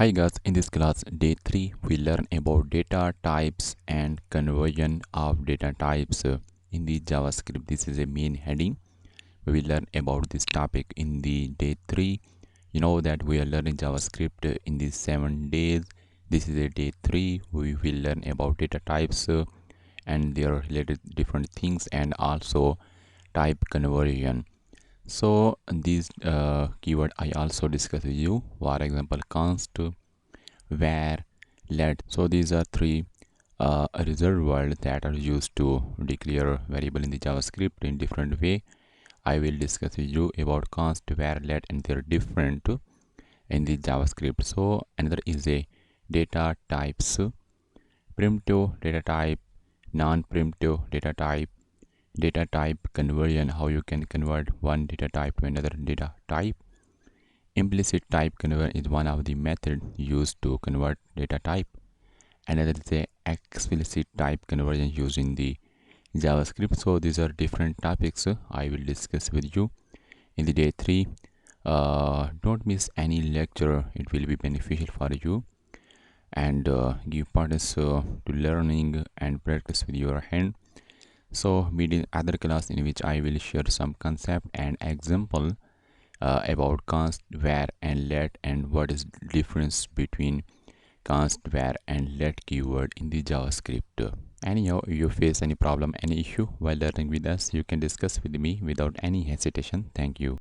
Hi guys, in this class day 3 we learn about data types and conversion of data types in the JavaScript. This is a main heading. We will learn about this topic in the day 3. You know that we are learning JavaScript in these 7 days. This is a day 3. We will learn about data types and their related different things and also type conversion. So these keyword I also discuss with you. For example, const, where, let. So these are three reserved words that are used to declare variable in the JavaScript in different way. I will discuss with you about const, where, let, and they're different in the JavaScript. So another is a data types, primitive data type, non-primitive data type conversion, how you can convert one data type to another data type. Implicit type conversion is one of the methods used to convert data type. Another is a explicit type conversion used in the JavaScript. So these are different topics I will discuss with you in the day 3. Don't miss any lecture, it will be beneficial for you, and give importance to learning and practice with your hand. So meet in other class in which I will share some concept and example about const, where, and let, and what is difference between const, where, and let keyword in the JavaScript. Anyhow, if you face any problem, any issue while learning with us, you can discuss with me without any hesitation. Thank you.